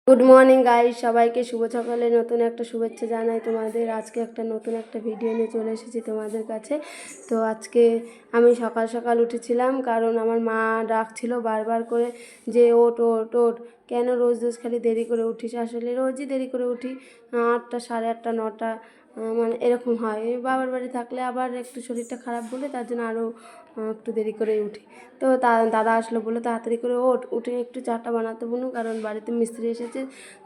Good morning guys, সবাইকে শুভ সকালে নতুন একটা শুভেচ্ছা জানাই তোমাদের। আজকে একটা নতুন একটা ভিডিও নিয়ে চলে এসেছি তোমাদের কাছে। তো আজকে আমি সকাল সকাল উঠেছিলাম, কারণ আমার মা ডাকছিল বারবার করে যে ওঠ ওঠ ওঠ, কেন রোজ রোজ খালি দেরি করে উঠিস। আসলে রোজই দেরি করে উঠি, 8টা, 8:30, 9টা, মানে এরকম হয়। বাবার বাড়ি থাকলে আবার একটু শরীরটা খারাপ বলে তার জন্য আরও একটু দেরি করে উঠি। তো দাদা আসলো, বলে তাড়াতাড়ি করে উঠে একটু চাটা বানাতে বলুন, কারণ বাড়িতে মিস্ত্রি এসেছে,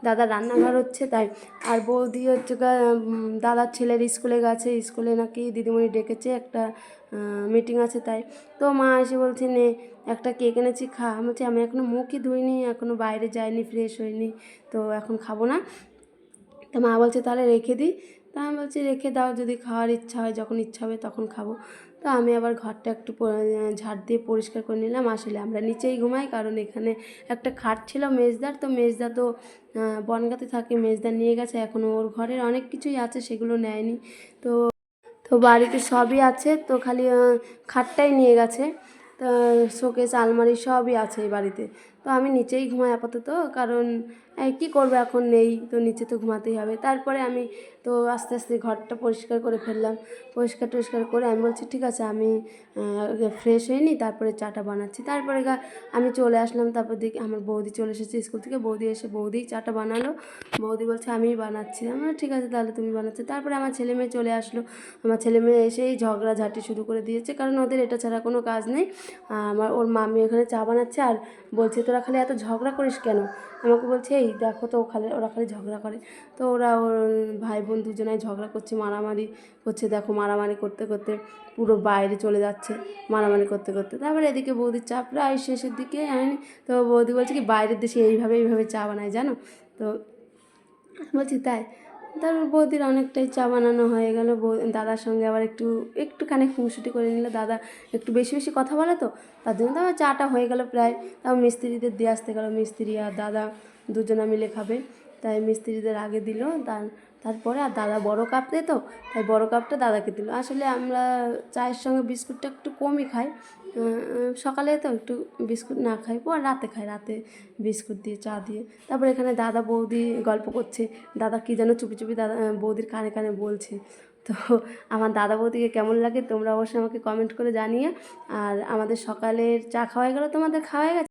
দাদা রান্নাঘর হচ্ছে তাই। আর বৌদি হচ্ছে দাদার ছেলের স্কুলে গেছে, স্কুলে নাকি দিদিমণি ডেকেছে, একটা মিটিং আছে তাই। তো মা এসে বলছে নে একটা কেক এনেছি খা। আমি বলছি আমি এখনও মুখই ধুইনি, এখনও বাইরে যাইনি, ফ্রেশ হইনি, তো এখন খাবো না। তো মা বলছে তাহলে রেখে দিই। তা আমি বলছি রেখে দাও, যদি খাওয়ার ইচ্ছা হয়, যখন ইচ্ছা হবে তখন খাবো। তো আমি আবার ঘরটা একটু ঝাড় দিয়ে পরিষ্কার করে নিলাম। আসলে আমরা নিচেই ঘুমাই, কারণ এখানে একটা খাট ছিল মেজদার, তো মেজদা তো বনগাঁতে থাকে, মেজদা নিয়ে গেছে। এখনও ওর ঘরের অনেক কিছুই আছে, সেগুলো নেয়নি। তো তো বাড়িতে সবই আছে, তো খালি খাটটাই নিয়ে গেছে। তো শোকেস, আলমারি সবই আছে এই বাড়িতে। তো আমি নিচেই ঘুমাই আপাতত, কারণ কী করবো, এখন নেই তো, নিচে তো ঘুমাতেই হবে। তারপরে আমি তো আস্তে আস্তে ঘরটা পরিষ্কার করে ফেললাম। পরিষ্কার টরিষ্কার করে আমি বলছি ঠিক আছে, আমি ফ্রেশ হয়ে নিই, তারপরে চাটা বানাচ্ছি। তারপরে আমি চলে আসলাম। তারপর দেখি আমার বৌদি চলে এসেছে স্কুল থেকে। বৌদি এসে বৌদিই চাটা বানালো। বৌদি বলছে আমিই বানাচ্ছি। আমার ঠিক আছে তাহলে তুমি বানাচ্ছো। তারপরে আমার ছেলে মেয়ে চলে আসলো। আমার ছেলে মেয়ে এসেই ঝগড়াঝাটি শুরু করে দিয়েছে, কারণ ওদের এটা ছাড়া কোনো কাজ নেই। ওর মামি ওখানে চা বানাচ্ছে, আর বলছে তোরা খালি এত ঝগড়া করিস কেন। আমাকে বলছে এই দেখো তো ওরা খালি ঝগড়া করে। তো ওর ভাই বোন দুজনাই ঝগড়া করছে, মারামারি করছে। দেখো মারামারি করতে করতে পুরো বাইরে চলে যাচ্ছে, মারামারি করতে করতে। তারপরে এদিকে বৌদির চা প্রায় শেষের দিকে আনি। তো বৌদি বলছে কি বাইরের দেশে এইভাবে চা বানায় জানো। তো বলছি তাই। তারপর বৌদির অনেকটাই চা বানানো হয়ে গেল। দাদার সঙ্গে আবার একটুখানি খুনসুটি করে নিল। দাদা একটু বেশি বেশি কথা বলে, তো তার জন্য তো আমার চাটা হয়ে গেল প্রায়। তাও মিস্ত্রিদের দিয়ে আসতে গেল, মিস্ত্রি আর দাদা দুজনা মিলে খাবে, তাই মিস্ত্রিদের আগে দিল। তারপরে আর দাদা বড় কাপ দেয়, তো তাই বড় কাপটা দাদাকে দিল। আসলে আমরা চায়ের সঙ্গে বিস্কুটটা একটু কমই খাই, সকালে তো একটু বিস্কুট না খাই, পর রাতে খাই, রাতে বিস্কুট দিয়ে চা দিয়ে। তারপর এখানে দাদা বৌদি গল্প করছে। দাদা কী যেন চুপি চুপি দাদা বৌদির কানে কানে বলছে। তো আমার দাদা বৌদিকে কেমন লাগে তোমরা অবশ্যই আমাকে কমেন্ট করে জানিয়ে। আর আমাদের সকালের চা খাওয়া হয়ে গেলো, তোমাদের খাওয়া হয়ে গেছে?